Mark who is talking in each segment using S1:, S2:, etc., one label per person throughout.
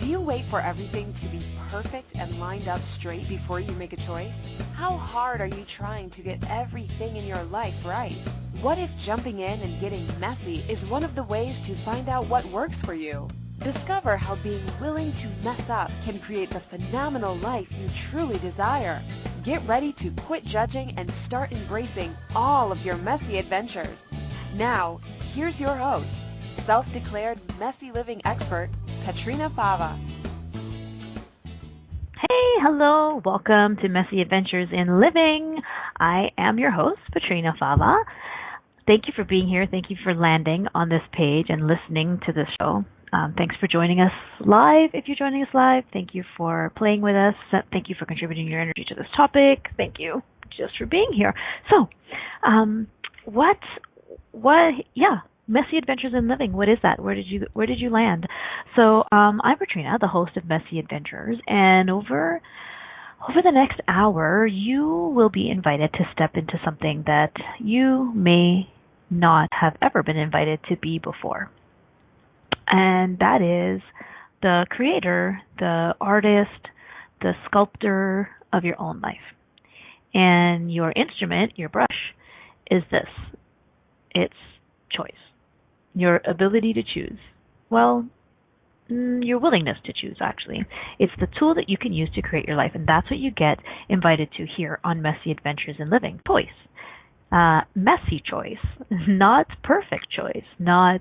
S1: Do you wait for everything to be perfect and lined up straight before you make a choice? How hard are you trying to get everything in your life right? What if jumping in and getting messy is one of the ways to find out what works for you? Discover how being willing to mess up can create the phenomenal life you truly desire. Get ready to quit judging and start embracing all of your messy adventures. Now, here's your host, self-declared messy living expert, Petrina Fava.
S2: Hey, hello, welcome to Messy Adventures in Living. I am your host, Petrina Fava. Thank you for being here. Thank you for landing on this page and listening to this show. Thanks for joining us live. If you're joining us live, thank you for playing with us. Thank you for contributing your energy to this topic. Thank you just for being here. So, Messy Adventures in Living. What is that? Where did you land? So, I'm Petrina, the host of Messy Adventures, and over the next hour, you will be invited to step into something that you may not have ever been invited to be before. And that is the creator, the artist, the sculptor of your own life. And your instrument, your brush, is this. It's choice. Your ability to choose. Well, your willingness to choose, actually. It's the tool that you can use to create your life, and that's what you get invited to here on Messy Adventures in Living. Choice. Messy choice, not perfect choice, not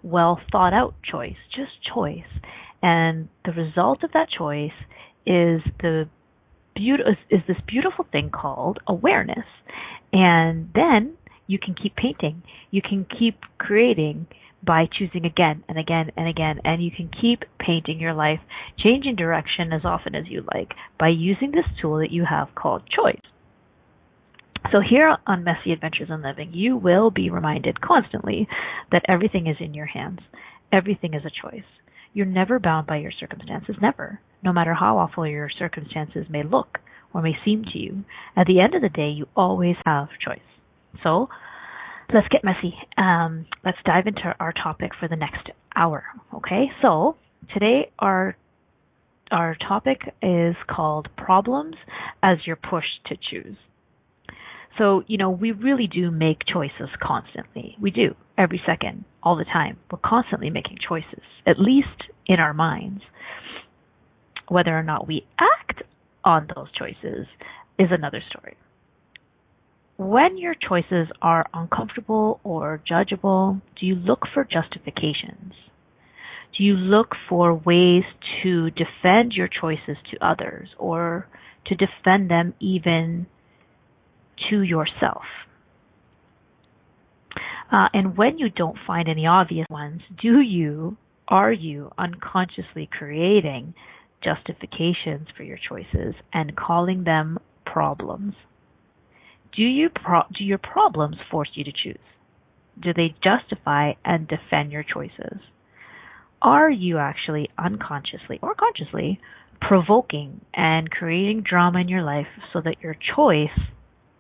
S2: well thought out choice, just choice. And the result of that choice is this beautiful thing called awareness. And then you can keep painting. You can keep creating by choosing again and again and again, and you can keep painting your life, changing direction as often as you like by using this tool that you have called choice. So here on Messy Adventures in Living, you will be reminded constantly that everything is in your hands. Everything is a choice. You're never bound by your circumstances, never. No matter how awful your circumstances may look or may seem to you, at the end of the day, you always have choice. So let's get messy. Let's dive into our topic for the next hour, okay? So today our topic is called Problems as You're Pushed to Choose. So, we really do make choices constantly. We do, every second, all the time. We're constantly making choices, at least in our minds. Whether or not we act on those choices is another story. When your choices are uncomfortable or judgeable, do you look for justifications? Do you look for ways to defend your choices to others or to defend them even to yourself? And when you don't find any obvious ones, are you unconsciously creating justifications for your choices and calling them problems? Do your problems force you to choose? Do they justify and defend your choices? Are you actually unconsciously or consciously provoking and creating drama in your life so that your choice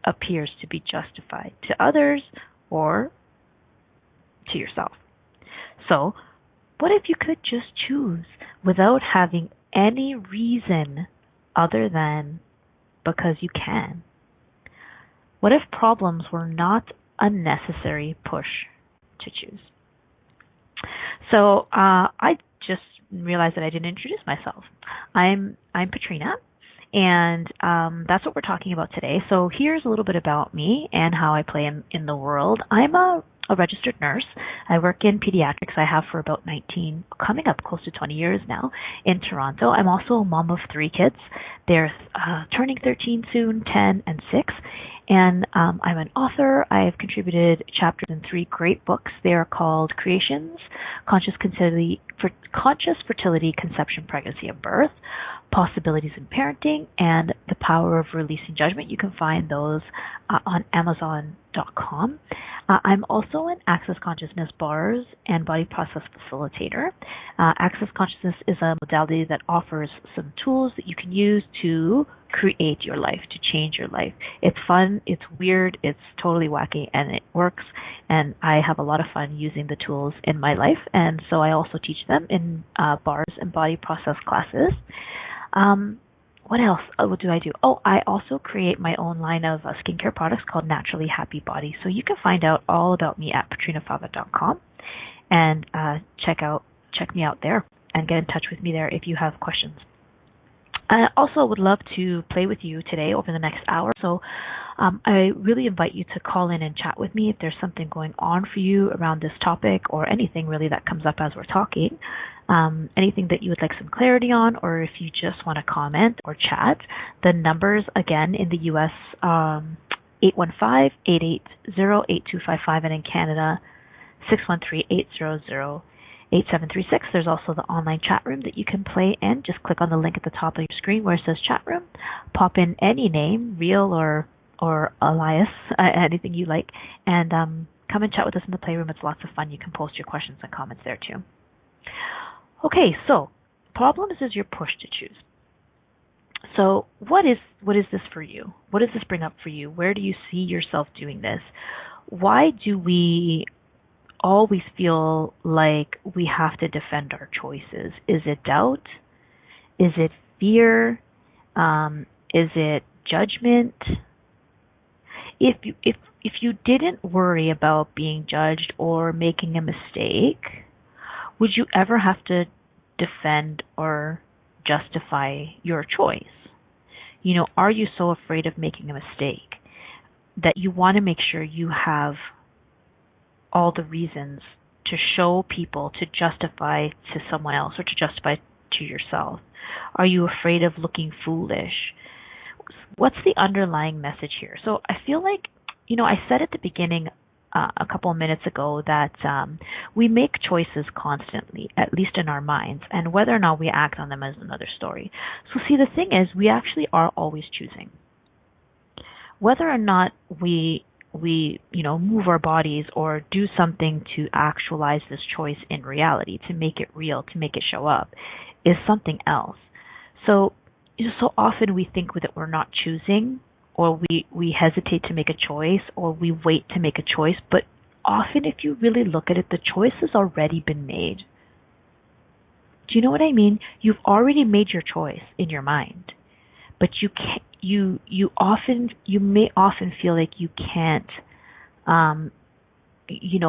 S2: appears to be justified to others or to yourself? So, what if you could just choose without having any reason other than because you can? What if problems were not unnecessary push to choose? So I just realized that I didn't introduce myself. I'm Petrina, and that's what we're talking about today. So here's a little bit about me and how I play in the world. I'm a registered nurse. I work in pediatrics. I have for about 19, coming up close to 20 years now in Toronto. I'm also a mom of 3 kids. They're turning 13 soon, 10 and 6. And I'm an author. I have contributed chapters in 3 great books. They are called Creations, Conscious Fertility, Conception, Pregnancy, and Birth, Possibilities in Parenting, and The Power of Releasing Judgment. You can find those on Amazon.com. I'm also an Access Consciousness Bars and Body Process Facilitator. Access Consciousness is a modality that offers some tools that you can use to create your life, to change your life. It's fun, it's weird, it's totally wacky, and it works. And I have a lot of fun using the tools in my life, and so I also teach them in bars and body process classes. What else? What do I do? Oh, I also create my own line of skincare products called Naturally Happy Body. So you can find out all about me at petrinafava.com and check me out there and get in touch with me there if you have questions. I also would love to play with you today over the next hour. So I really invite you to call in and chat with me if there's something going on for you around this topic or anything really that comes up as we're talking. Anything that you would like some clarity on, or if you just want to comment or chat. The numbers, again, in the U.S., 815-880-8255, and in Canada, 613-800-8736. There's also the online chat room that you can play in. Just click on the link at the top of your screen where it says chat room. Pop in any name, real or alias, anything you like, and come and chat with us in the playroom. It's lots of fun. You can post your questions and comments there too. Okay, so problems is you're pushed to choose. So what is this for you? What does this bring up for you? Where do you see yourself doing this? Why do we always feel like we have to defend our choices? Is it doubt? Is it fear? Is it judgment? If you didn't worry about being judged or making a mistake, would you ever have to defend or justify your choice? You know, are you so afraid of making a mistake that you want to make sure you have all the reasons to show people, to justify to someone else or to justify to yourself? Are you afraid of looking foolish? What's the underlying message here? So I feel like, you know, I said at the beginning a couple of minutes ago that we make choices constantly, at least in our minds, and whether or not we act on them is another story. So see, the thing is, we actually are always choosing. Whether or not we move our bodies or do something to actualize this choice in reality, to make it real, to make it show up, is something else. So often we think that we're not choosing, or we hesitate to make a choice, or we wait to make a choice, but often if you really look at it, the choice has already been made. Do you know what I mean? You've already made your choice in your mind, but you can't. You may often feel like you can't,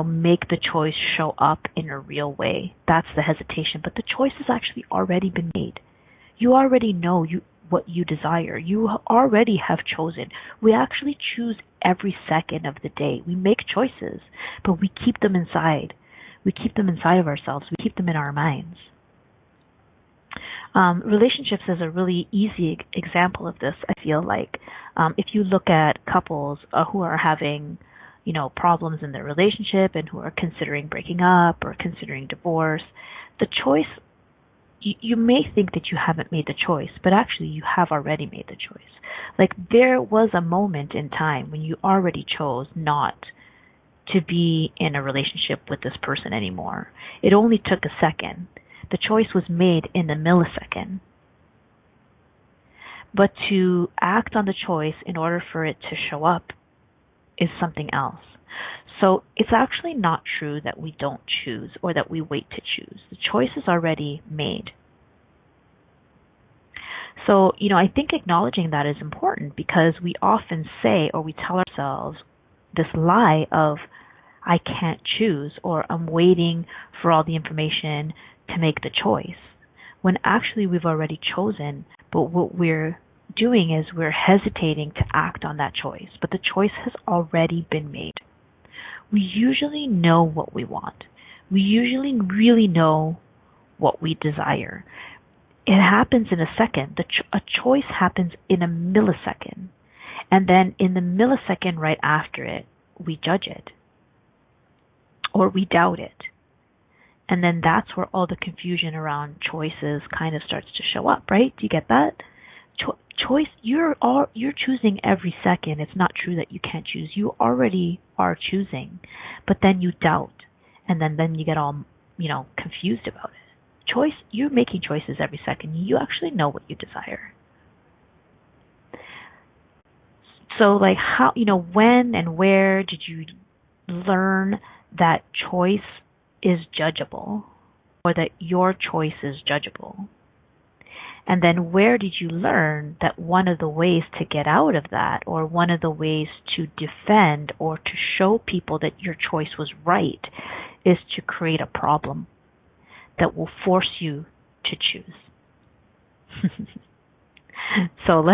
S2: make the choice show up in a real way. That's the hesitation, but the choice has actually already been made. You already know what you desire. You already have chosen. We actually choose every second of the day. We make choices, but we keep them inside. We keep them inside of ourselves. We keep them in our minds. Relationships is a really easy example of this, I feel like. If you look at couples who are having, problems in their relationship and who are considering breaking up or considering divorce, the choice, you may think that you haven't made the choice, but actually you have already made the choice. Like, there was a moment in time when you already chose not to be in a relationship with this person anymore. It only took a second. The choice was made in a millisecond. But to act on the choice in order for it to show up is something else. So it's actually not true that we don't choose or that we wait to choose. The choice is already made. So, I think acknowledging that is important, because we often say, or we tell ourselves this lie of, I can't choose, or I'm waiting for all the information to make the choice, when actually we've already chosen, but what we're doing is we're hesitating to act on that choice, but the choice has already been made. We usually know what we want. We usually really know what we desire. It happens in a second. A choice happens in a millisecond, and then in the millisecond right after it, we judge it, or we doubt it. And then that's where all the confusion around choices kind of starts to show up, right? Do you get that? choice, you're choosing every second. It's not true that you can't choose. You already are choosing, but then you doubt, and then you get all, confused about it. Choice, you're making choices every second. You actually know what you desire. So like how, when and where did you learn that choice is judgeable, or that your choice is judgeable? And then where did you learn that one of the ways to get out of that, or one of the ways to defend or to show people that your choice was right, is to create a problem that will force you to choose? So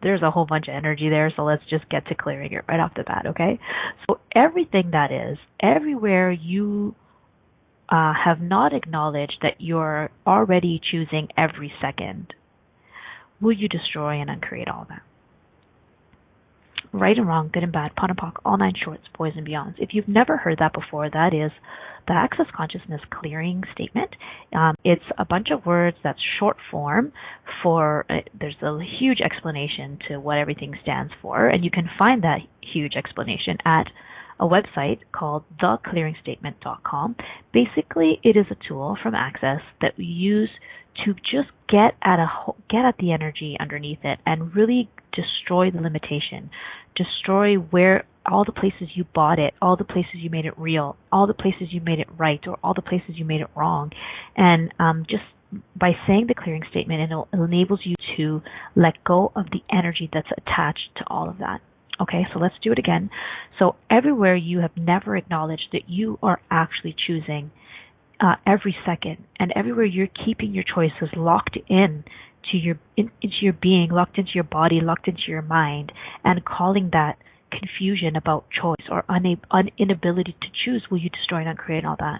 S2: there's a whole bunch of energy there, so let's just get to clearing it right off the bat, okay? So everything that is, everywhere you have not acknowledged that you're already choosing every second, will you destroy and uncreate all that? Right and wrong, good and bad, pon and pock, all nine shorts, boys and beyonds. If you've never heard that before, that is the Access Consciousness Clearing Statement. It's a bunch of words that's short form for, there's a huge explanation to what everything stands for, and you can find that huge explanation at a website called theclearingstatement.com. Basically, it is a tool from Access that we use to just get at the energy underneath it and really destroy the limitation, destroy where all the places you bought it, all the places you made it real, all the places you made it right, or all the places you made it wrong. And just by saying the clearing statement, it enables you to let go of the energy that's attached to all of that. Okay, so let's do it again. So everywhere you have never acknowledged that you are actually choosing every second, and everywhere you're keeping your choices locked into your being, locked into your body, locked into your mind, and calling that confusion about choice or inability to choose, will you destroy and uncreate all that?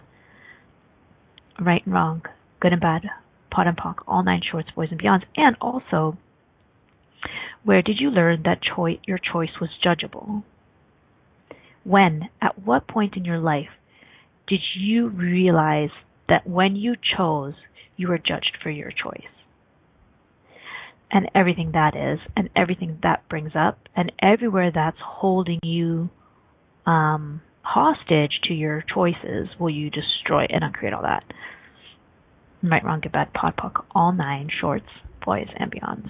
S2: Right and wrong, good and bad, pot and pock, all nine shorts, boys and beyonds. And also, where did you learn that your choice was judgeable? When, at what point in your life did you realize that when you chose, you were judged for your choice? And everything that is, and everything that brings up, and everywhere that's holding you hostage to your choices, will you destroy and uncreate all that? Right, wrong, good, bad, pot, pock, all nine shorts, boys and beyonds.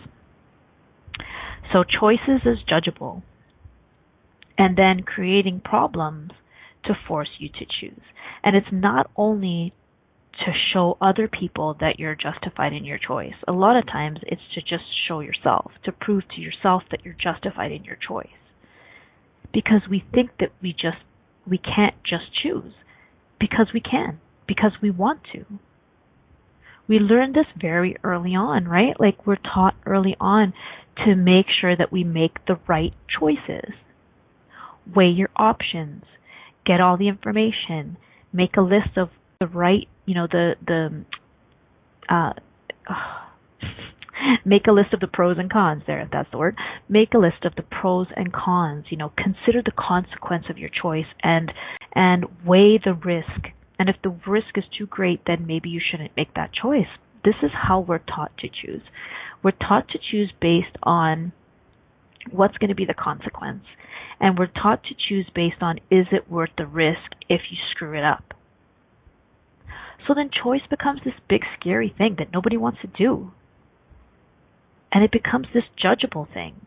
S2: So choices is judgeable, and then creating problems to force you to choose. And it's not only to show other people that you're justified in your choice. A lot of times it's to just show yourself, to prove to yourself that you're justified in your choice. Because we think that we can't just choose. Because we can. Because we want to. We learn this very early on, right? Like we're taught early on to make sure that we make the right choices. Weigh your options. Get all the information. Make a list of the right, make a list of the pros and cons there, if that's the word. Make a list of the pros and cons, consider the consequence of your choice and weigh the risk. And if the risk is too great, then maybe you shouldn't make that choice. This is how we're taught to choose. We're taught to choose based on what's going to be the consequence. And we're taught to choose based on, is it worth the risk if you screw it up? So then choice becomes this big scary thing that nobody wants to do. And it becomes this judgeable thing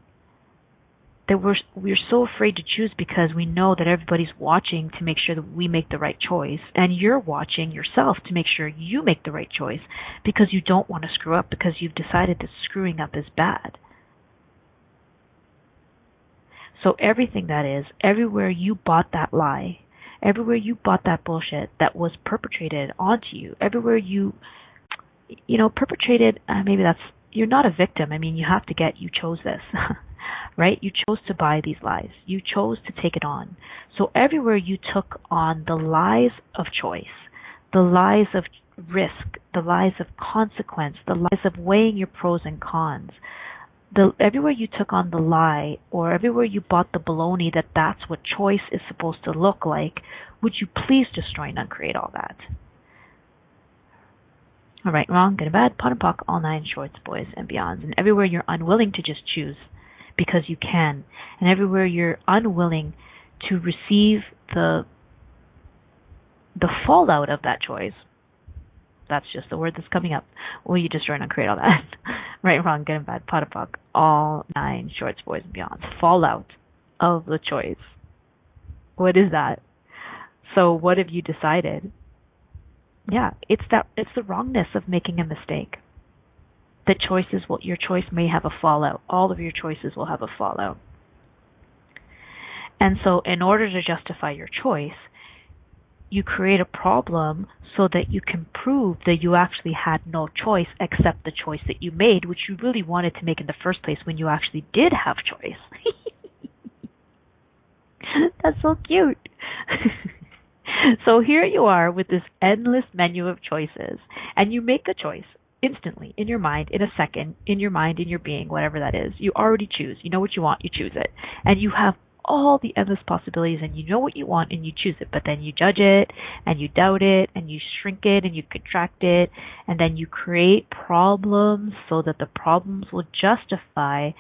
S2: that we're so afraid to choose because we know that everybody's watching to make sure that we make the right choice. And you're watching yourself to make sure you make the right choice because you don't want to screw up, because you've decided that screwing up is bad. So everything that is, everywhere you bought that lie, everywhere you bought that bullshit that was perpetrated onto you, everywhere you perpetrated, maybe that's, you're not a victim. I mean, you chose this, right? You chose to buy these lies. You chose to take it on. So everywhere you took on the lies of choice, the lies of risk, the lies of consequence, the lies of weighing your pros and cons, everywhere you took on the lie, or everywhere you bought the baloney that that's what choice is supposed to look like, would you please destroy and uncreate all that? Right, wrong, good and bad, pot and pock, all nine shorts, boys and beyonds. And everywhere you're unwilling to just choose because you can, and everywhere you're unwilling to receive the fallout of that choice. That's just the word that's coming up. Will you destroy and uncreate all that? Right, wrong, good and bad, pot and pock, all nine shorts, boys and beyonds. Fallout of the choice. What is that? So what have you decided? Yeah, it's the wrongness of making a mistake. The choices your choice may have a fallout. All of your choices will have a fallout. And so in order to justify your choice, you create a problem so that you can prove that you actually had no choice except the choice that you made, which you really wanted to make in the first place when you actually did have choice. That's so cute. So here you are with this endless menu of choices, and you make a choice instantly, in your mind, in a second, in your mind, in your being, whatever that is. You already choose. You know what you want, you choose it. And you have all the endless possibilities, and you know what you want, and you choose it. But then you judge it, and you doubt it, and you shrink it, and you contract it, and then you create problems so that the problems will justify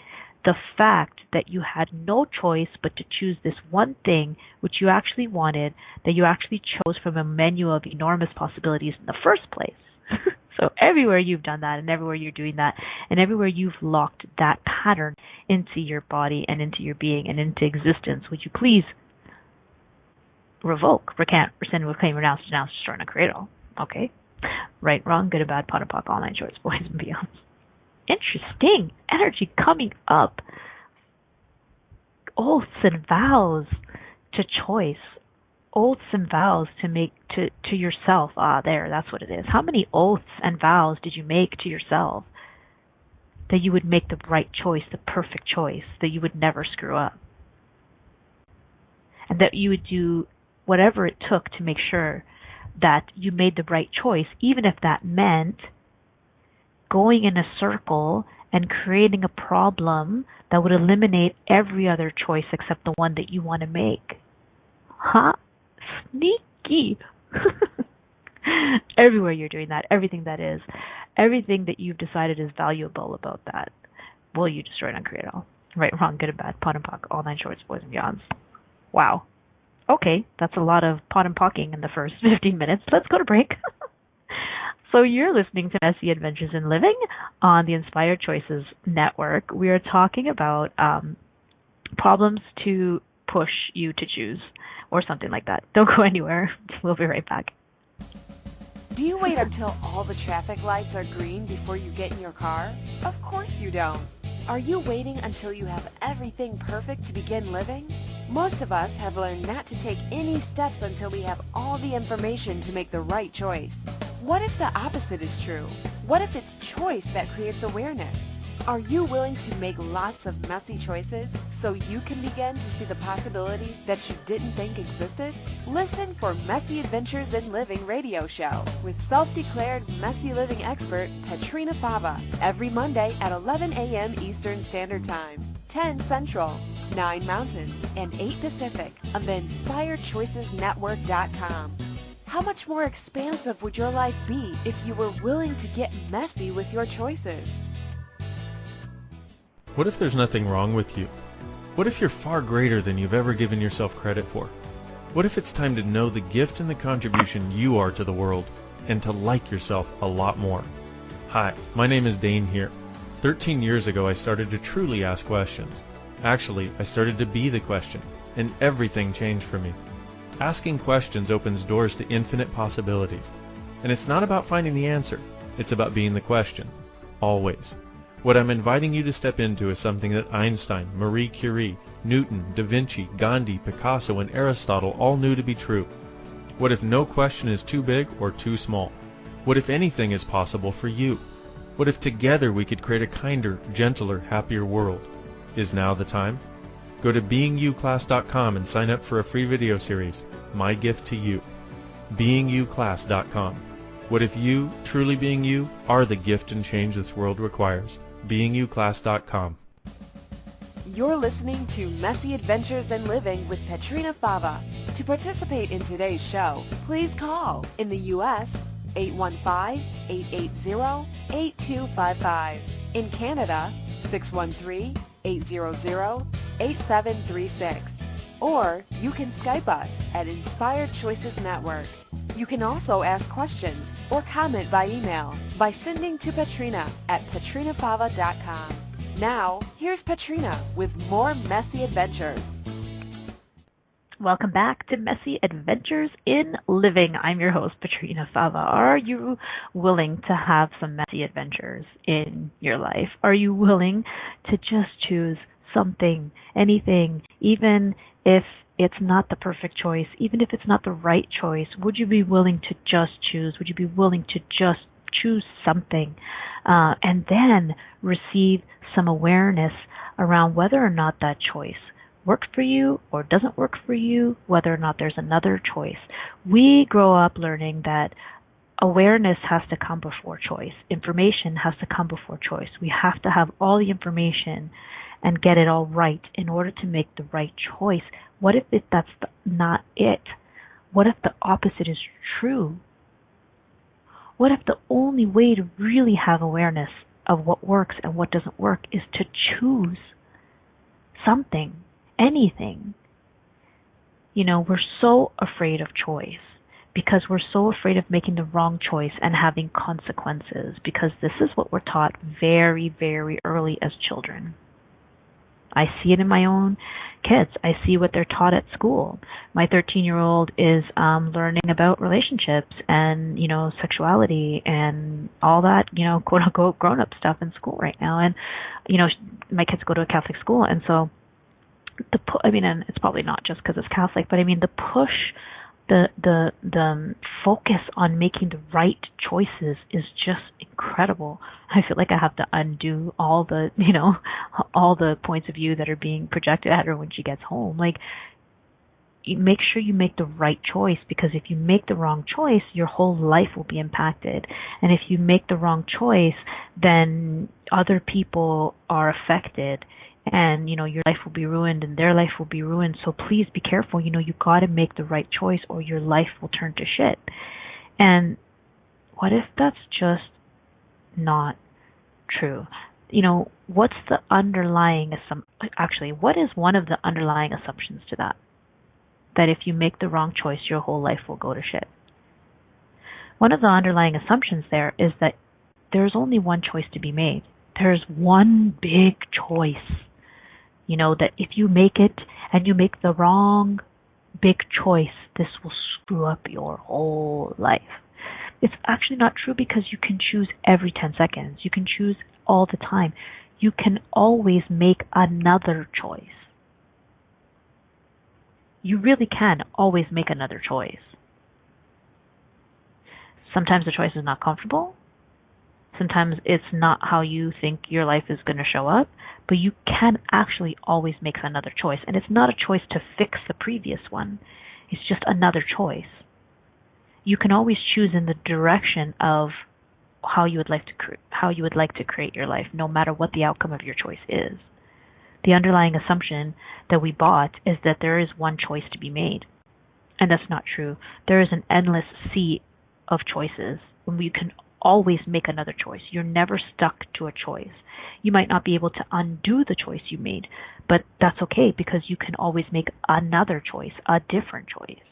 S2: the fact that you had no choice but to choose this one thing which you actually wanted, that you actually chose from a menu of enormous possibilities in the first place. So everywhere you've done that, and everywhere you're doing that, and everywhere you've locked that pattern into your body and into your being and into existence, would you please revoke, recant, rescind, reclaim, renounce, denounce, destroy, and uncreate all? Okay. Right, wrong, good and bad, pot and pock, all nine shorts, boys and beyonds. Interesting energy coming up. Oaths and vows to choice. Oaths and vows to make to yourself. There, that's what it is. How many oaths and vows did you make to yourself that you would make the right choice, the perfect choice, that you would never screw up? And that you would do whatever it took to make sure that you made the right choice, even if that meant going in a circle and creating a problem that would eliminate every other choice except the one that you want to make. Huh? Sneaky. Everywhere you're doing that, everything that you've decided is valuable about that, will you destroy and uncreate all? Right, wrong, good and bad, pot and pock, all nine shorts, boys and beyonds. Wow. Okay, that's a lot of pot and pocking in the first 15 minutes. Let's go to break. So you're listening to Messy Adventures in Living on the Inspired Choices Network. We are talking about problems to push you to choose, or something like that. Don't go anywhere. We'll be right back.
S1: Do you wait until all the traffic lights are green before you get in your car? Of course you don't. Are you waiting until you have everything perfect to begin living? Most of us have learned not to take any steps until we have all the information to make the right choice. What if the opposite is true? What if it's choice that creates awareness? Are you willing to make lots of messy choices so you can begin to see the possibilities that you didn't think existed? Listen for Messy Adventures in Living radio show with self-declared messy living expert Petrina Fava every Monday at 11 a.m. Eastern Standard Time, 10 Central, 9 Mountain, and 8 Pacific on the InspiredChoicesNetwork.com. How much more expansive would your life be if you were willing to get messy with your choices?
S3: What if there's nothing wrong with you? What if you're far greater than you've ever given yourself credit for? What if it's time to know the gift and the contribution you are to the world, and to like yourself a lot more? Hi, my name is Dane here. 13 years ago I started to truly ask questions. Actually, I started to be the question, and everything changed for me. Asking questions opens doors to infinite possibilities. And it's not about finding the answer, it's about being the question. Always. What I'm inviting you to step into is something that Einstein, Marie Curie, Newton, Da Vinci, Gandhi, Picasso, and Aristotle all knew to be true. What if no question is too big or too small? What if anything is possible for you? What if together we could create a kinder, gentler, happier world? Is now the time? Go to beingyouclass.com and sign up for a free video series, My Gift to You. beingyouclass.com. What if you, truly being you, are the gift and change this world requires? beingyouclass.com.
S1: You're listening to Messy Adventures in Living with Petrina Fava. To participate in today's show, please call in the U.S. 815-880-8255. In Canada, 613-800-8736. Or you can Skype us at Inspired Choices Network. You can also ask questions or comment by email by sending to Petrina at petrinafava.com. Now, here's Petrina with more messy adventures.
S2: Welcome back to Messy Adventures in Living. I'm your host, Petrina Fava. Are you willing to have some messy adventures in your life? Are you willing to just choose something, anything, even if it's not the perfect choice, even if it's not the right choice? Would you be willing to just choose? Would you be willing to just choose something and then receive some awareness around whether or not that choice worked for you or doesn't work for you, whether or not there's another choice? We grow up learning that awareness has to come before choice. Information has to come before choice. We have to have all the information and get it all right in order to make the right choice. What if that's not it? What if the opposite is true? What if the only way to really have awareness of what works and what doesn't work is to choose something, anything? You know, we're so afraid of choice because we're so afraid of making the wrong choice and having consequences, because this is what we're taught very, very early as children. I see it in my own kids. I see what they're taught at school. My 13-year-old is learning about relationships and, sexuality and all that, quote unquote grown-up stuff in school right now. And, my kids go to a Catholic school, and so and it's probably not just because it's Catholic, but the push, the focus on making the right choices is just incredible. I feel like I have to undo all the, all the points of view that are being projected at her when she gets home. Like, you make sure you make the right choice, because if you make the wrong choice, your whole life will be impacted. And if you make the wrong choice, then other people are affected. And, your life will be ruined and their life will be ruined. So please be careful. You got to make the right choice or your life will turn to shit. And what if that's just not true? What's the underlying what is one of the underlying assumptions to that? That if you make the wrong choice, your whole life will go to shit. One of the underlying assumptions there is that there's only one choice to be made. There's one big choice. That if you make it and you make the wrong big choice, this will screw up your whole life. It's actually not true, because you can choose every 10 seconds. You can choose all the time. You can always make another choice. You really can always make another choice. Sometimes the choice is not comfortable. Sometimes it's not how you think your life is going to show up, but you can actually always make another choice. And it's not a choice to fix the previous one. It's just another choice. You can always choose in the direction of how you would like to create your life, no matter what the outcome of your choice is. The underlying assumption that we bought is that there is one choice to be made. And that's not true. There is an endless sea of choices, and you can always make another choice. You're never stuck to a choice. You might not be able to undo the choice you made, but that's okay, because you can always make another choice, a different choice.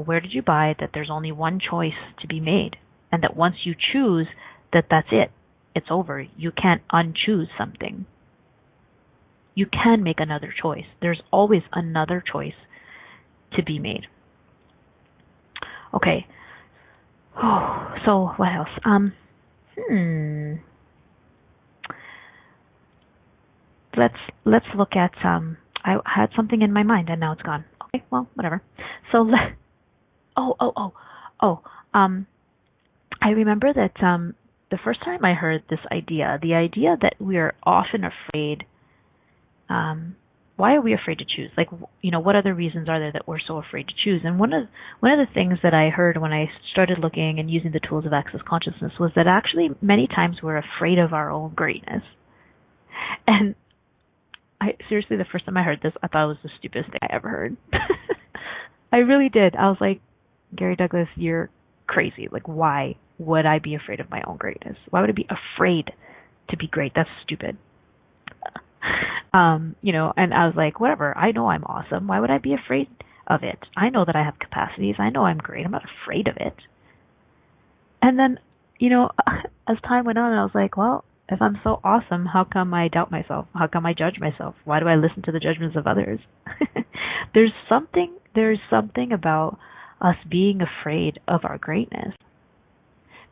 S2: Where did you buy that there's only one choice to be made, and that once you choose, that's it? It's over. You can't unchoose something. You can make another choice. There's always another choice to be made. Okay. Oh, so what else? Let's look at I had something in my mind and now it's gone. Okay, well, whatever. So I remember that the first time I heard this idea, the idea that we are often afraid. Why are we afraid to choose? Like, what other reasons are there that we're so afraid to choose? And one of the things that I heard when I started looking and using the tools of access consciousness was that actually many times we're afraid of our own greatness. And seriously, the first time I heard this, I thought it was the stupidest thing I ever heard. I really did. I was like, Gary Douglas, you're crazy. Like, why would I be afraid of my own greatness? Why would I be afraid to be great? That's stupid. And I was like, whatever. I know I'm awesome. Why would I be afraid of it? I know that I have capacities. I know I'm great. I'm not afraid of it. And then, as time went on, I was like, well, if I'm so awesome, how come I doubt myself? How come I judge myself? Why do I listen to the judgments of others? There's something about us being afraid of our greatness.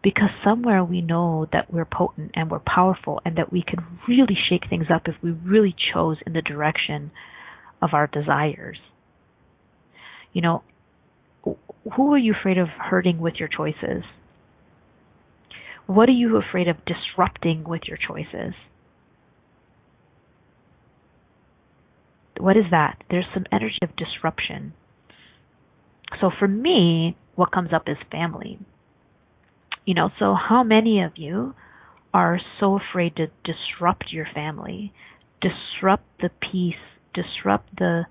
S2: Because somewhere we know that we're potent and we're powerful and that we could really shake things up if we really chose in the direction of our desires. Who are you afraid of hurting with your choices? What are you afraid of disrupting with your choices? What is that? There's some energy of disruption. So for me, what comes up is family. So how many of you are so afraid to disrupt your family, disrupt the peace, disrupt the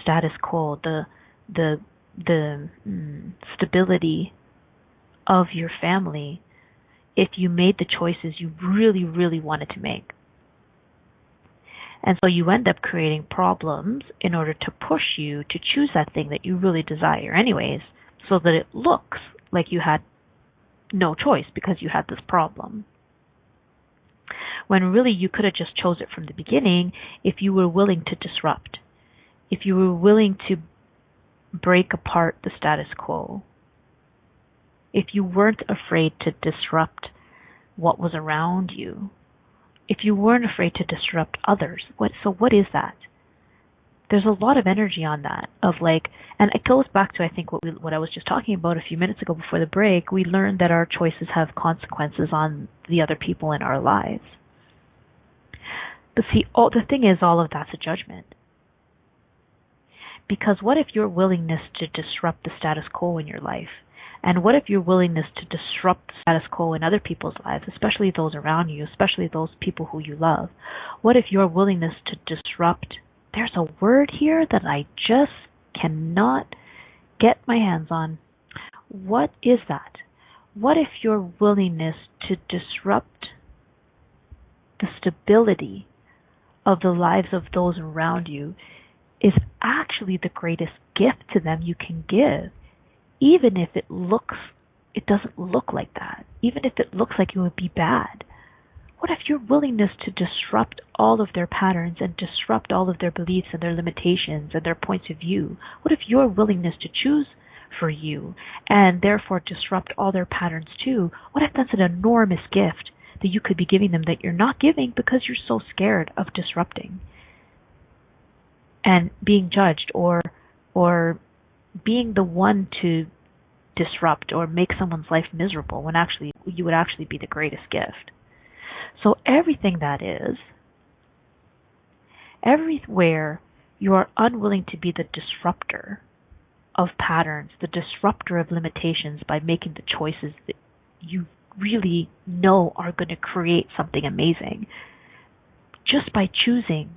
S2: status quo, the stability of your family if you made the choices you really, really wanted to make? And so you end up creating problems in order to push you to choose that thing that you really desire anyways, so that it looks like you had no choice because you had this problem. When really you could have just chose it from the beginning if you were willing to disrupt, if you were willing to break apart the status quo, if you weren't afraid to disrupt what was around you, if you weren't afraid to disrupt others. What is that? There's a lot of energy on that and it goes back to, I think, what I was just talking about a few minutes ago before the break. We learned that our choices have consequences on the other people in our lives. But see, the thing is, all of that's a judgment. Because what if your willingness to disrupt the status quo in your life, and what if your willingness to disrupt the status quo in other people's lives, especially those around you, especially those people who you love, what if your willingness to disrupt, there's a word here that I just cannot get my hands on. What is that? What if your willingness to disrupt the stability of the lives of those around you is actually the greatest gift to them you can give, even if it doesn't look like that, even if it looks like it would be bad? What if your willingness to disrupt all of their patterns and disrupt all of their beliefs and their limitations and their points of view, what if your willingness to choose for you and therefore disrupt all their patterns too, what if that's an enormous gift that you could be giving them that you're not giving because you're so scared of disrupting and being judged or being the one to disrupt or make someone's life miserable when actually you would actually be the greatest gift? So everything that is, everywhere you are unwilling to be the disruptor of patterns, the disruptor of limitations by making the choices that you really know are going to create something amazing, just by choosing,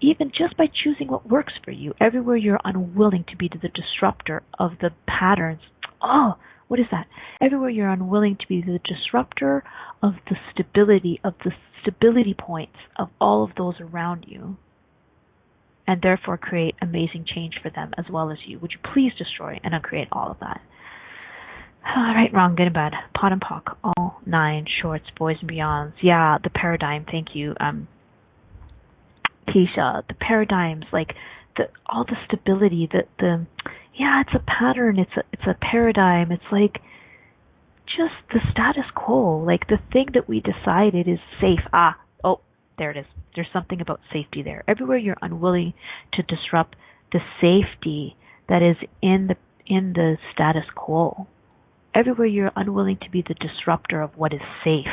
S2: even just by choosing what works for you, everywhere you're unwilling to be the disruptor of the patterns. Oh, what is that? Everywhere you're unwilling to be the disruptor of the stability points of all of those around you, and therefore create amazing change for them as well as you. Would you please destroy and uncreate all of that? Right, wrong, good and bad, pot and pock, all nine shorts, boys and beyonds. Yeah, the paradigm. Thank you, Keisha. The paradigms, like all the stability, yeah, it's a pattern, it's a paradigm, it's like just the status quo, like the thing that we decided is safe. Oh, there it is. There's something about safety there. Everywhere you're unwilling to disrupt the safety that is in the status quo, everywhere you're unwilling to be the disruptor of what is safe,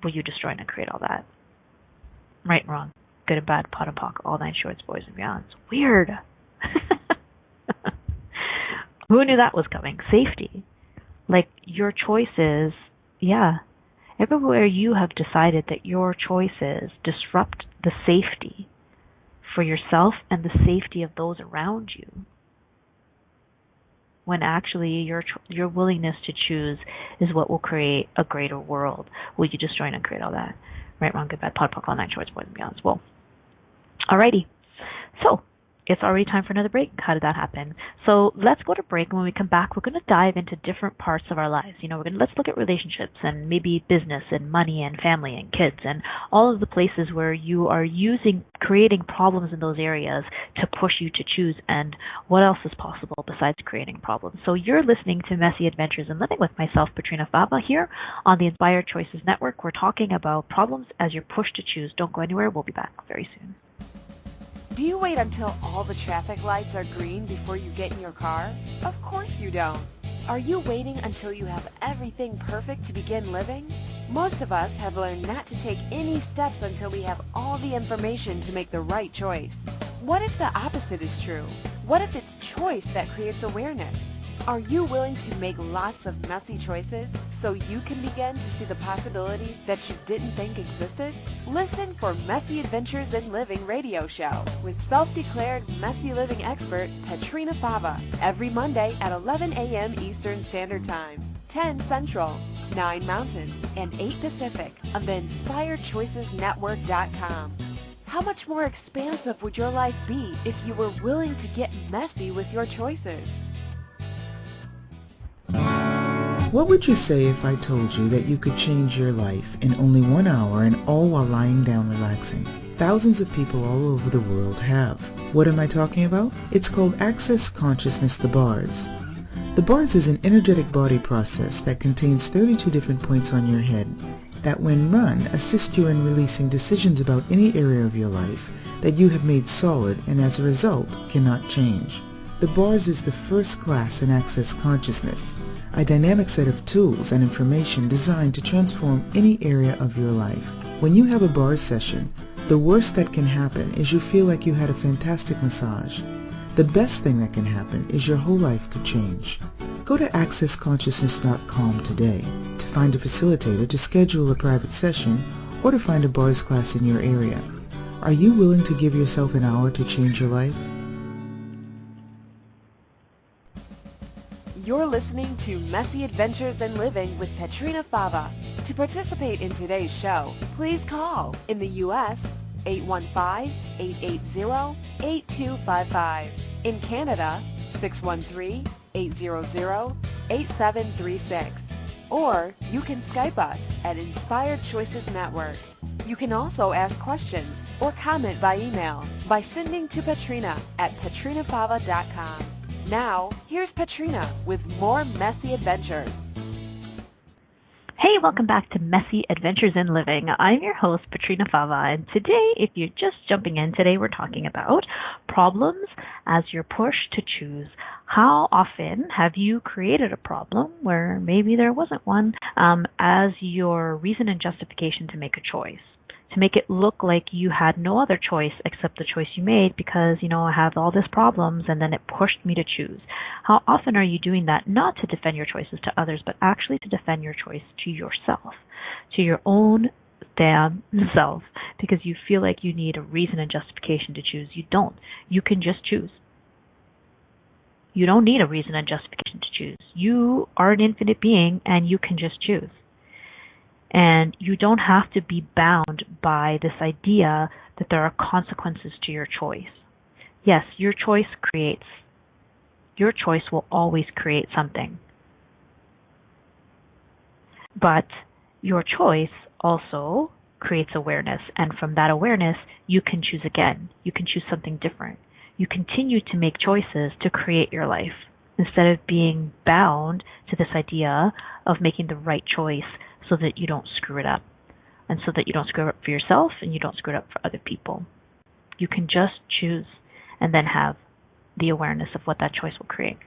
S2: will you destroy and create all that? Right and wrong, good and bad, pot and pock, all nine shorts, boys and beyonds. Weird. Who knew that was coming? Safety. Like your choices, yeah. Everywhere you have decided that your choices disrupt the safety for yourself and the safety of those around you, when actually your willingness to choose is what will create a greater world. Will you destroy and create all that? Right, wrong, good, bad, pod, all nine shorts, boys and beyonds. Well, alrighty. So, it's already time for another break. How did that happen? So let's go to break, and when we come back, we're going to dive into different parts of our lives. Let's look at relationships and maybe business and money and family and kids and all of the places where you are creating problems in those areas to push you to choose, and what else is possible besides creating problems. So you're listening to Messy Adventures in Living with myself, Petrina Fava, here on the Inspired Choices Network. We're talking about problems as you're pushed to choose. Don't go anywhere. We'll be back very soon.
S1: Do you wait until all the traffic lights are green before you get in your car? Of course you don't. Are you waiting until you have everything perfect to begin living? Most of us have learned not to take any steps until we have all the information to make the right choice. What if the opposite is true? What if it's choice that creates awareness? Are you willing to make lots of messy choices so you can begin to see the possibilities that you didn't think existed? Listen for Messy Adventures in Living radio show with self-declared messy living expert Petrina Fava every Monday at 11 a.m. Eastern Standard Time, 10 Central, 9 Mountain, and 8 Pacific on the InspiredChoicesNetwork.com. How much more expansive would your life be if you were willing to get messy with your choices?
S4: What would you say if I told you that you could change your life in only 1 hour and all while lying down relaxing? Thousands of people all over the world have. What am I talking about? It's called Access Consciousness, the bars. The bars is an energetic body process that contains 32 different points on your head that when run assist you in releasing decisions about any area of your life that you have made solid and as a result cannot change. The bars is the first class in Access Consciousness, a dynamic set of tools and information designed to transform any area of your life. When you have a bars session, the worst that can happen is you feel like you had a fantastic massage. The best thing that can happen is your whole life could change. Go to accessconsciousness.com today to find a facilitator to schedule a private session or to find a bars class in your area. Are you willing to give yourself an hour to change your life?
S1: You're listening to Messy Adventures in Living with Petrina Fava. To participate in today's show, please call in the U.S. 815-880-8255. In Canada, 613-800-8736. Or you can Skype us at Inspired Choices Network. You can also ask questions or comment by email by sending to Petrina at petrinafava.com. Now, here's Petrina with more Messy Adventures.
S2: Hey, welcome back to Messy Adventures in Living. I'm your host, Petrina Fava, and today, if you're just jumping in, today we're talking about problems as you're pushed to choose. How often have you created a problem where maybe there wasn't one as your reason and justification to make a choice? To make it look like you had no other choice except the choice you made because, I have all these problems and then it pushed me to choose. How often are you doing that not to defend your choices to others, but actually to defend your choice to yourself, to your own damn self, because you feel like you need a reason and justification to choose? You don't. You can just choose. You don't need a reason and justification to choose. You are an infinite being and you can just choose. And you don't have to be bound by this idea that there are consequences to your choice. Yes, your choice will always create something. But your choice also creates awareness. And from that awareness, you can choose again. You can choose something different. You continue to make choices to create your life instead of being bound to this idea of making the right choice so that you don't screw it up, and so that you don't screw it up for yourself and you don't screw it up for other people. You can just choose and then have the awareness of what that choice will create.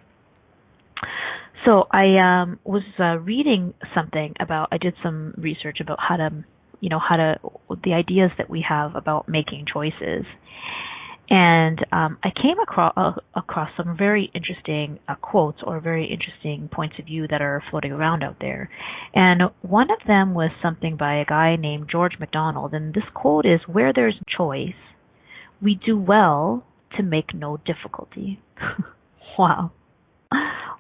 S2: So I was reading something about, I did some research about the ideas that we have about making choices. And I came across some very interesting quotes or very interesting points of view that are floating around out there. And one of them was something by a guy named George MacDonald. And this quote is, "Where there's choice, we do well to make no difficulty." Wow.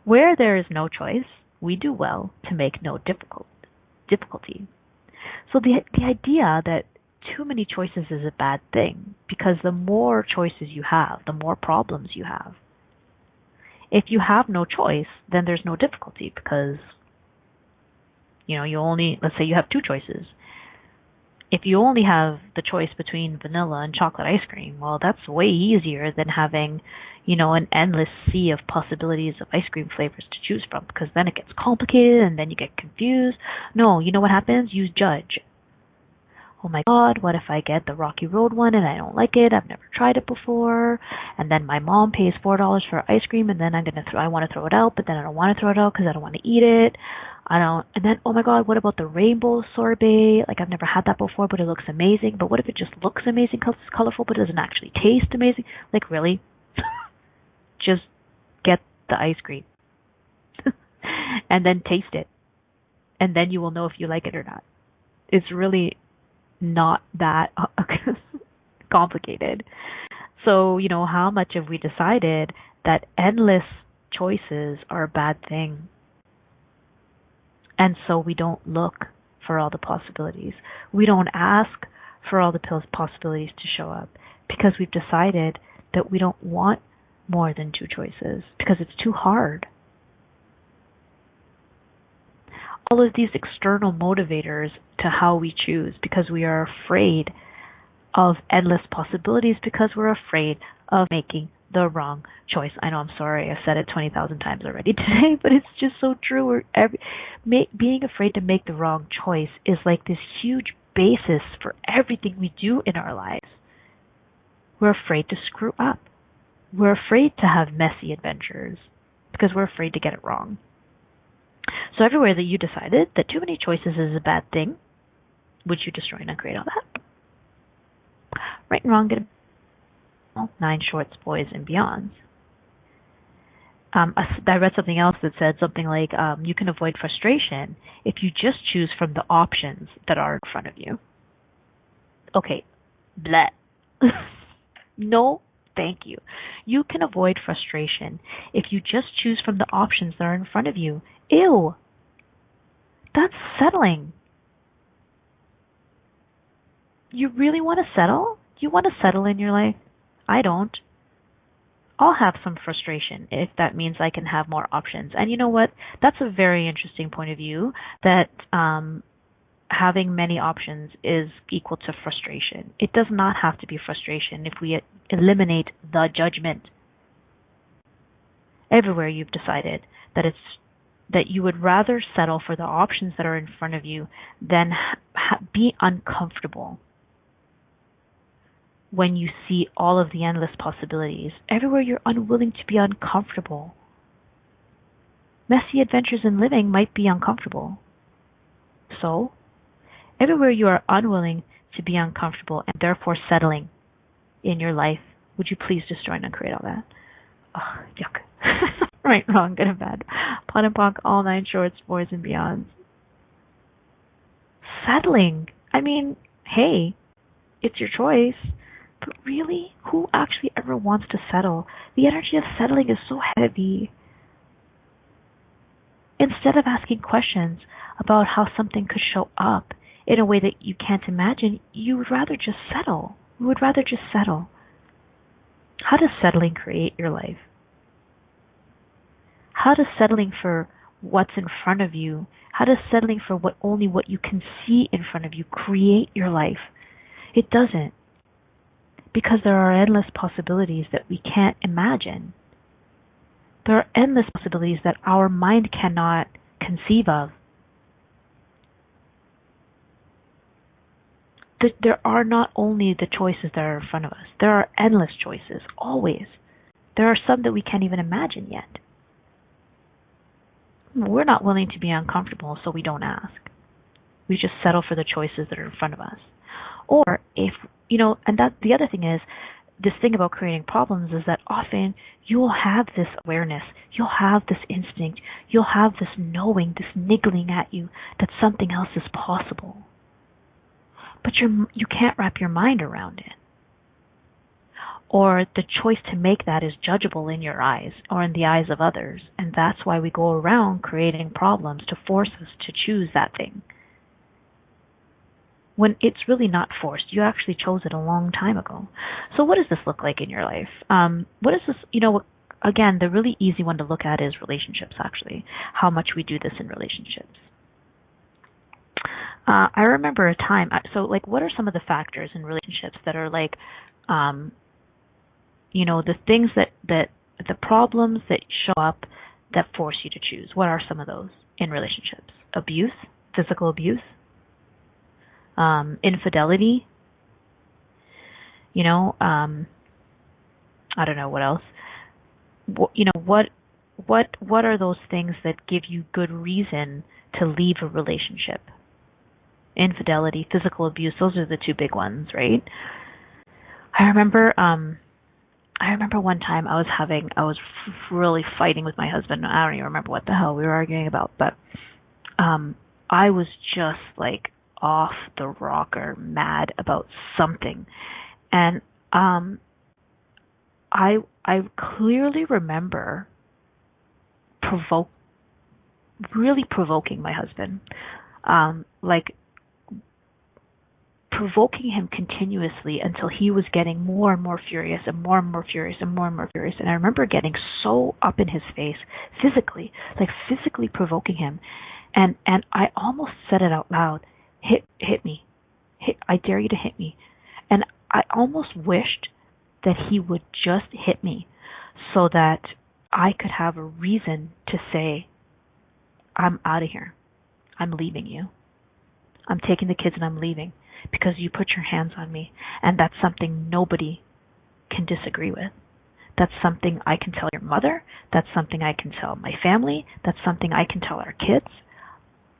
S2: Where there is no choice, we do well to make no difficulty. So the idea that too many choices is a bad thing, because the more choices you have, the more problems you have. If you have no choice, then there's no difficulty, because let's say you have two choices. If you only have the choice between vanilla and chocolate ice cream, well, that's way easier than having, an endless sea of possibilities of ice cream flavors to choose from, because then it gets complicated and then you get confused. No, you know what happens? You judge. Oh my God, what if I get the Rocky Road one and I don't like it? I've never tried it before. And then my mom pays $4 for ice cream, and then I want to throw it out, but then I don't want to throw it out because I don't want to eat it. And then, oh my God, what about the rainbow sorbet? Like, I've never had that before, but it looks amazing. But what if it just looks amazing because it's colorful, but it doesn't actually taste amazing? Like, really? Just get the ice cream and then taste it. And then you will know if you like it or not. It's really not that complicated. So, how much have we decided that endless choices are a bad thing? And so we don't look for all the possibilities. We don't ask for all the possibilities to show up, because we've decided that we don't want more than two choices because it's too hard. All of these external motivators to how we choose, because we are afraid of endless possibilities, because we're afraid of making the wrong choice. I know, I'm sorry, I've said it 20,000 times already today, but it's just so true. Being afraid to make the wrong choice is like this huge basis for everything we do in our lives. We're afraid to screw up. We're afraid to have messy adventures because we're afraid to get it wrong. So everywhere that you decided that too many choices is a bad thing, would you destroy and uncreate all that? Right and wrong, get 9 shorts, boys, and beyonds. I read something else that said something like, you can avoid frustration if you just choose from the options that are in front of you. Okay, bleh. No, thank you. You can avoid frustration if you just choose from the options that are in front of you. Ew. That's settling. You really want to settle? You want to settle in your life? I don't. I'll have some frustration if that means I can have more options. And you know what? That's a very interesting point of view, that having many options is equal to frustration. It does not have to be frustration if we eliminate the judgment. Everywhere you've decided that you would rather settle for the options that are in front of you than be uncomfortable when you see all of the endless possibilities. Everywhere you're unwilling to be uncomfortable. Messy adventures in living might be uncomfortable. So, everywhere you are unwilling to be uncomfortable and therefore settling in your life, would you please destroy and uncreate all that? Ugh, yuck. Right, wrong, good and bad. Pot and ponk, all 9 shorts, boys and beyonds. Settling. I mean, hey, it's your choice. But really, who actually ever wants to settle? The energy of settling is so heavy. Instead of asking questions about how something could show up in a way that you can't imagine, you would rather just settle. You would rather just settle. How does settling create your life? How does settling for what's in front of you, how does settling for only what you can see in front of you create your life? It doesn't. Because there are endless possibilities that we can't imagine. There are endless possibilities that our mind cannot conceive of. There are not only the choices that are in front of us. There are endless choices, always. There are some that we can't even imagine yet. We're not willing to be uncomfortable, so we don't ask. We just settle for the choices that are in front of us. Or if, and that the other thing is, this thing about creating problems is that often you'll have this awareness, you'll have this instinct, you'll have this knowing, this niggling at you that something else is possible. But you can't wrap your mind around it. or the choice to make that is judgeable in your eyes or in the eyes of others. And that's why we go around creating problems to force us to choose that thing. When it's really not forced. You actually chose it a long time ago. So what does this look like in your life? What is this, again, the really easy one to look at is relationships, actually. How much we do this in relationships. I remember a time, what are some of the factors in relationships that are the things the problems that show up that force you to choose? What are some of those in relationships? Abuse, physical abuse, infidelity, I don't know what else. What are those things that give you good reason to leave a relationship? Infidelity, physical abuse, those are the two big ones, right? I remember one time I was really fighting with my husband. I don't even remember what the hell we were arguing about, but I was just off the rocker, mad about something. And I clearly remember really provoking my husband, provoking him continuously until he was getting more and more furious and more and more furious and more and more furious. And I remember getting so up in his face physically provoking him. And I almost said it out loud, hit me. I dare you to hit me. And I almost wished that he would just hit me so that I could have a reason to say, I'm out of here. I'm leaving you. I'm taking the kids and I'm leaving because you put your hands on me. And that's something nobody can disagree with. That's something I can tell your mother. That's something I can tell my family. That's something I can tell our kids.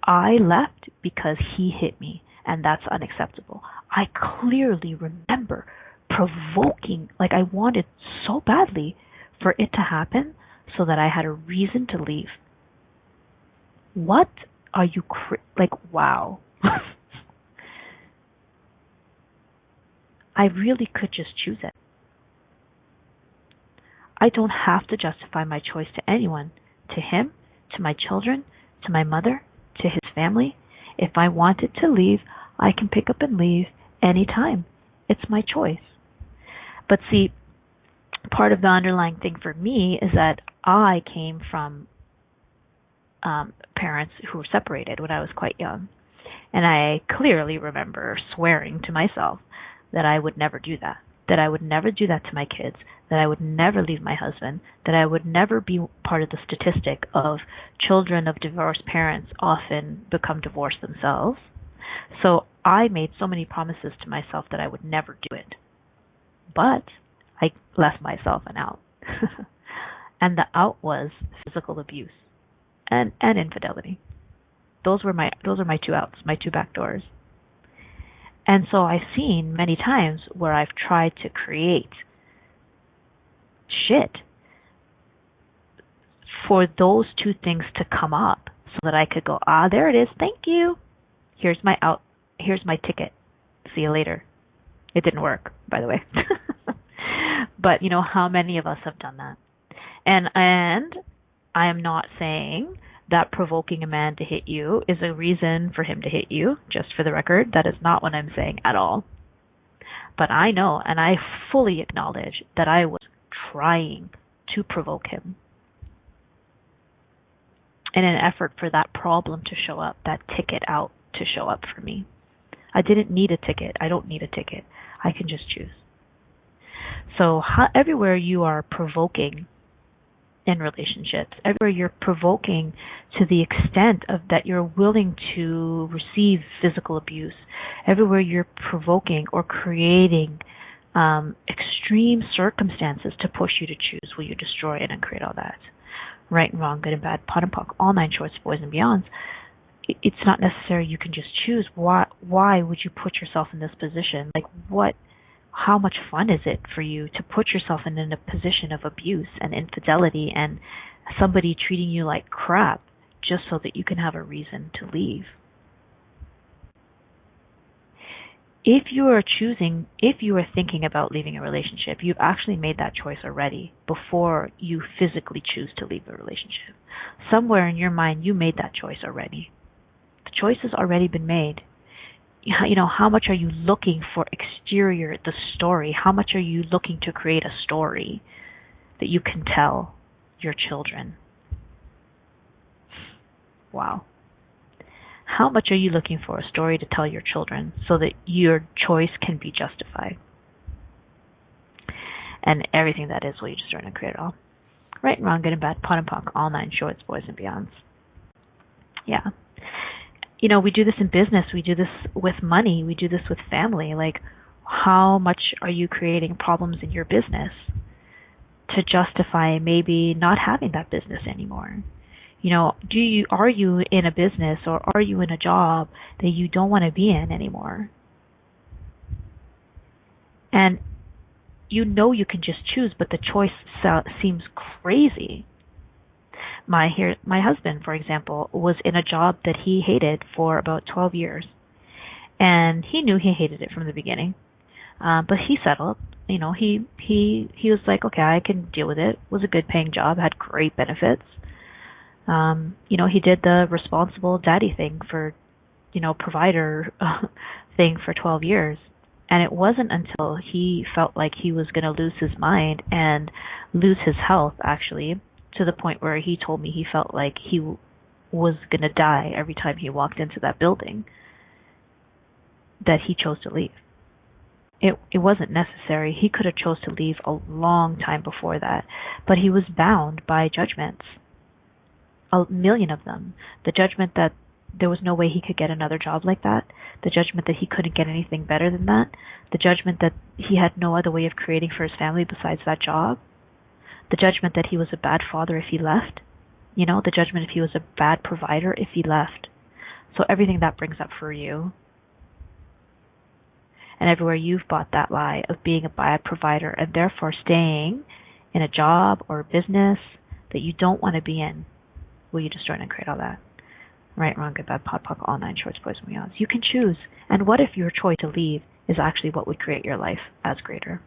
S2: I left because he hit me, and that's unacceptable. I clearly remember provoking, I wanted so badly for it to happen so that I had a reason to leave. What are you, wow. I really could just choose it. I don't have to justify my choice to anyone, to him, to my children, to my mother, to his family. If I wanted to leave, I can pick up and leave anytime. It's my choice. But see, part of the underlying thing for me is that I came from parents who were separated when I was quite young. And I clearly remember swearing to myself that I would never do that I would never do that to my kids, that I would never leave my husband, that I would never be part of the statistic of children of divorced parents often become divorced themselves. So I made so many promises to myself that I would never do it. But I left myself an out. And the out was physical abuse and infidelity. Those were my two outs, my two back doors. And so I've seen many times where I've tried to create shit for those two things to come up so that I could go, there it is, thank you. Here's my out, here's my ticket. See you later. It didn't work, by the way. But how many of us have done that? And I am not saying that provoking a man to hit you is a reason for him to hit you, just for the record. That is not what I'm saying at all. But I know, and I fully acknowledge that I was trying to provoke him in an effort for that problem to show up, that ticket out to show up for me. I didn't need a ticket. I don't need a ticket. I can just choose. So everywhere you are provoking in relationships, everywhere you're provoking to the extent of that you're willing to receive physical abuse, everywhere you're provoking or creating extreme circumstances to push you to choose, will you destroy it and create all that? Right and wrong, good and bad, pot and pock, all nine shorts, boys and beyonds. It's not necessary you can just choose. Why would you put yourself in this position? How much fun is it for you to put yourself in a position of abuse and infidelity and somebody treating you like crap just so that you can have a reason to leave? if you are thinking about leaving a relationship, you've actually made that choice already before you physically choose to leave the relationship. Somewhere in your mind, you made that choice already. The choice has already been made. How much are you looking for the story? How much are you looking to create a story that you can tell your children? Wow. How much are you looking for a story to tell your children so that your choice can be justified? And everything that is, well, you just starting to create it all. Right and wrong, good and bad, pun and punk, all nine shorts, boys and beyonds. Yeah. We do this in business. We do this with money. We do this with family. Like, how much are you creating problems in your business to justify maybe not having that business anymore? Are you in a business or are you in a job that you don't want to be in anymore? And you can just choose, but the choice seems crazy. My husband, for example, was in a job that he hated for about 12 years. And he knew he hated it from the beginning. But he settled. He was like, okay, I can deal with it. It was a good paying job, had great benefits. He did the responsible daddy thing provider thing for 12 years. And it wasn't until he felt like he was going to lose his mind and lose his health, actually, to the point where he told me he felt like he was going to die every time he walked into that building, that he chose to leave. It wasn't necessary. He could have chose to leave a long time before that, but he was bound by judgments. A million of them. The judgment that there was no way he could get another job like that. The judgment that he couldn't get anything better than that. The judgment that he had no other way of creating for his family besides that job. The judgment that he was a bad father if he left. The judgment if he was a bad provider if he left. So everything that brings up for you. And everywhere you've bought that lie of being a bad provider and therefore staying in a job or a business that you don't want to be in. Will you destroy and create all that? Right, wrong, good, bad, pod, puck, all nine shorts, boys and beyonds. You can choose. And what if your choice to leave is actually what would create your life as greater?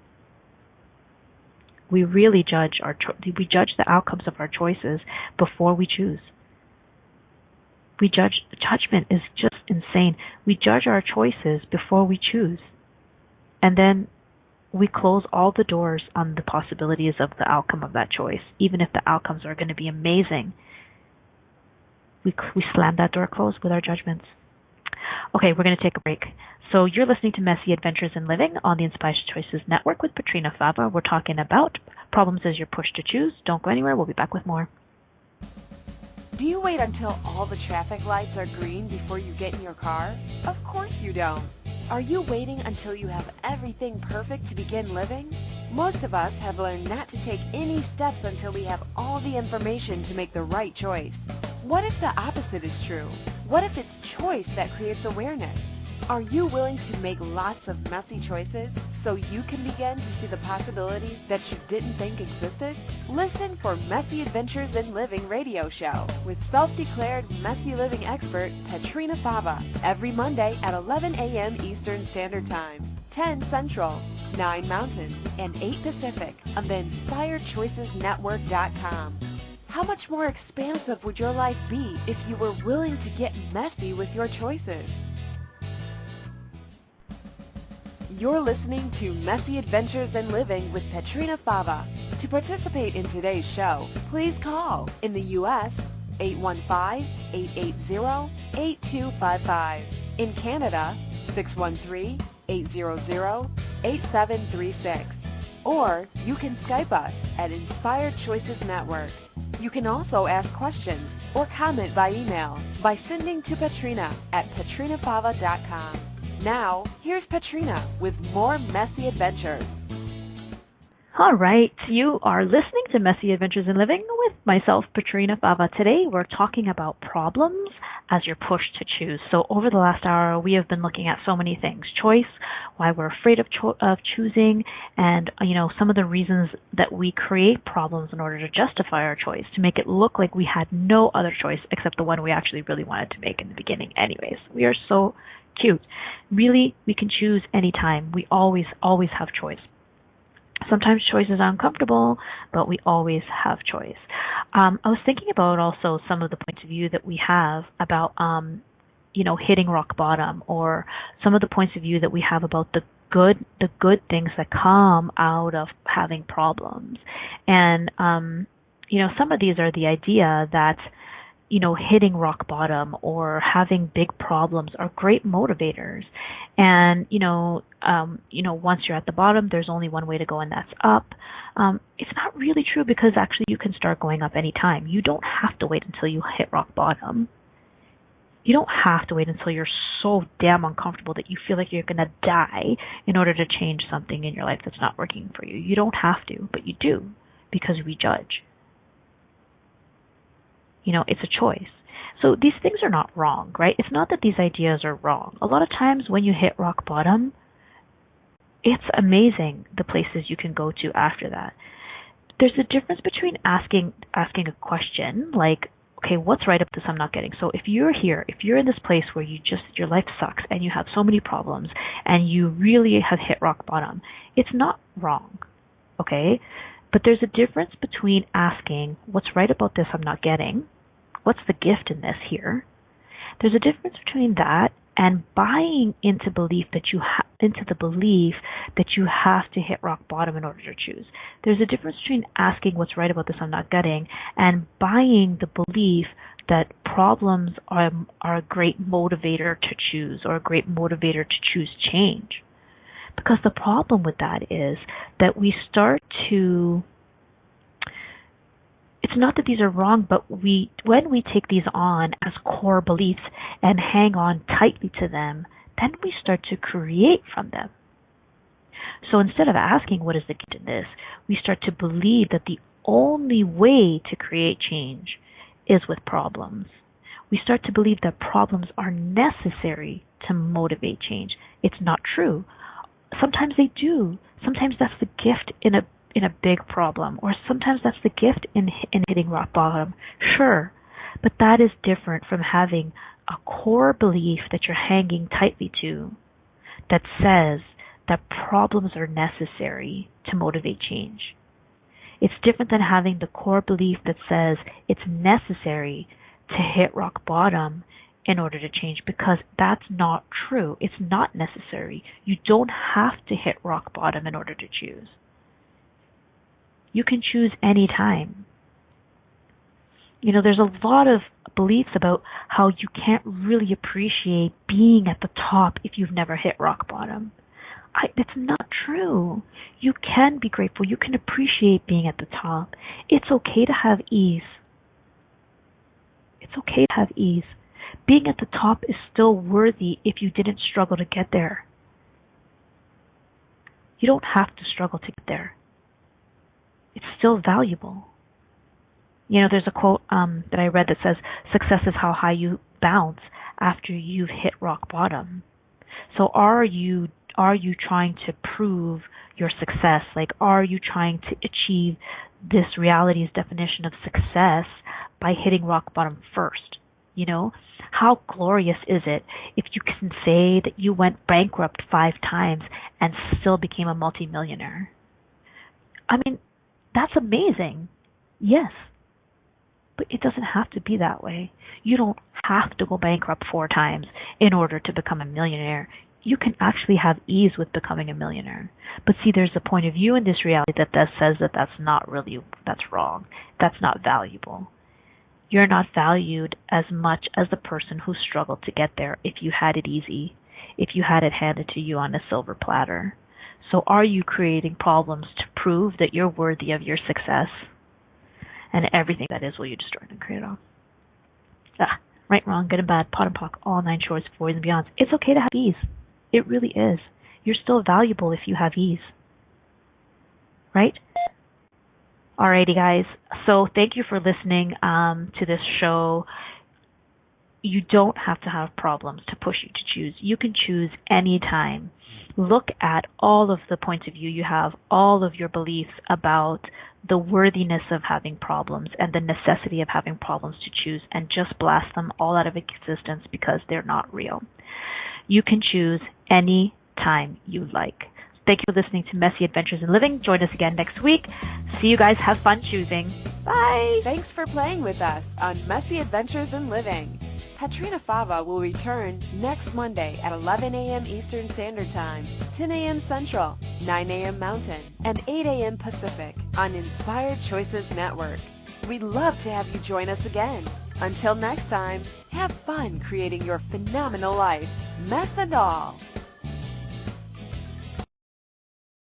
S2: We really judge the outcomes of our choices before we choose. Judgment is just insane. We judge our choices before we choose. And then we close all the doors on the possibilities of the outcome of that choice, even if the outcomes are going to be amazing. We slam that door closed with our judgments. Okay, we're going to take a break. So you're listening to Messy Adventures in Living on the Inspired Choices Network with Petrina Fava. We're talking about problems as you're pushed to choose. Don't go anywhere. We'll be back with more.
S1: Do you wait until all the traffic lights are green before you get in your car? Of course you don't. Are you waiting until you have everything perfect to begin living? Most of us have learned not to take any steps until we have all the information to make the right choice. What if the opposite is true? What if it's choice that creates awareness? Are you willing to make lots of messy choices so you can begin to see the possibilities that you didn't think existed? Listen for Messy Adventures in Living radio show with self-declared messy living expert Petrina Fava every Monday at 11 a.m. Eastern Standard Time, 10 Central, 9 Mountain, and 8 Pacific on the InspiredChoicesNetwork.com. How much more expansive would your life be if you were willing to get messy with your choices? You're listening to Messy Adventures in Living with Petrina Fava. To participate in today's show, please call in the U.S. 815-880-8255. In Canada, 613-800-8736. Or you can Skype us at Inspired Choices Network. You can also ask questions or comment by email by sending to Petrina at petrinafava.com. Now, here's Petrina with more Messy Adventures.
S2: All right, you are listening to Messy Adventures in Living with myself, Petrina Fava. Today we're talking about problems as you're pushed to choose. So over the last hour, we have been looking at so many things. Choice, why we're afraid of choosing, and some of the reasons that we create problems in order to justify our choice, to make it look like we had no other choice except the one we actually really wanted to make in the beginning anyways. We are so cute. Really, we can choose anytime. We always have choice. Sometimes choices are uncomfortable, but we always have choice. I was thinking about also some of the points of view that we have about, hitting rock bottom, or some of the points of view that we have about the good things that come out of having problems. And, some of these are the idea that, hitting rock bottom or having big problems are great motivators. And, once you're at the bottom, there's only one way to go, and that's up. It's not really true, because actually you can start going up anytime. You don't have to wait until you hit rock bottom. You don't have to wait until you're so damn uncomfortable that you feel like you're going to die in order to change something in your life that's not working for you. You don't have to, but you do, because we judge. It's a choice. So these things are not wrong, right? It's not that these ideas are wrong. A lot of times when you hit rock bottom, it's amazing the places you can go to after that. There's a difference between asking a question like, okay, what's right up this I'm not getting? So if you're here, if you're in this place where your life sucks and you have so many problems and you really have hit rock bottom, it's not wrong, okay? But there's a difference between asking, what's right about this I'm not getting? What's the gift in this here? There's a difference between that and buying into the belief that you have to hit rock bottom in order to choose. There's a difference between asking what's right about this I'm not getting and buying the belief that problems are a great motivator to choose, or a great motivator to choose change. Because the problem with that is that we start to, it's not that these are wrong, but when we take these on as core beliefs and hang on tightly to them, then we start to create from them. So instead of asking what is the gift in this, we start to believe that the only way to create change is with problems. We start to believe that problems are necessary to motivate change. It's not true. Sometimes they do. Sometimes that's the gift in a big problem, or sometimes that's the gift in hitting rock bottom. Sure, but that is different from having a core belief that you're hanging tightly to that says that problems are necessary to motivate change. It's different than having the core belief that says it's necessary to hit rock bottom in order to change, because that's not true. It's not necessary. You don't have to hit rock bottom in order to choose. You can choose any time. There's a lot of beliefs about how you can't really appreciate being at the top if you've never hit rock bottom. It's not true. You can be grateful. You can appreciate being at the top. It's okay to have ease. It's okay to have ease. Being at the top is still worthy if you didn't struggle to get there. You don't have to struggle to get there. It's still valuable. There's a quote that I read that says, success is how high you bounce after you've hit rock bottom. So are you trying to prove your success? Like, are you trying to achieve this reality's definition of success by hitting rock bottom first? How glorious is it if you can say that you went bankrupt 5 times and still became a multimillionaire? I mean, that's amazing. Yes. But it doesn't have to be that way. You don't have to go bankrupt 4 times in order to become a millionaire. You can actually have ease with becoming a millionaire. But see, there's a point of view in this reality that says that that's wrong. That's not valuable. You're not valued as much as the person who struggled to get there if you had it easy, if you had it handed to you on a silver platter. So are you creating problems to prove that you're worthy of your success? And everything that is will you destroy and create it all? Right, wrong, good and bad, pot and pock, all 9 shorts, voids and beyonds. It's okay to have ease. It really is. You're still valuable if you have ease. Right? Alrighty, guys. So thank you for listening to this show. You don't have to have problems to push you to choose. You can choose any time. Look at all of the points of view you have, all of your beliefs about the worthiness of having problems and the necessity of having problems to choose, and just blast them all out of existence because they're not real. You can choose any time you like. Thank you for listening to Messy Adventures in Living. Join us again next week. See you guys. Have fun choosing. Bye.
S1: Thanks for playing with us on Messy Adventures in Living. Petrina Fava will return next Monday at 11 a.m. Eastern Standard Time, 10 a.m. Central, 9 a.m. Mountain, and 8 a.m. Pacific on Inspired Choices Network. We'd love to have you join us again. Until next time, have fun creating your phenomenal life, mess and all.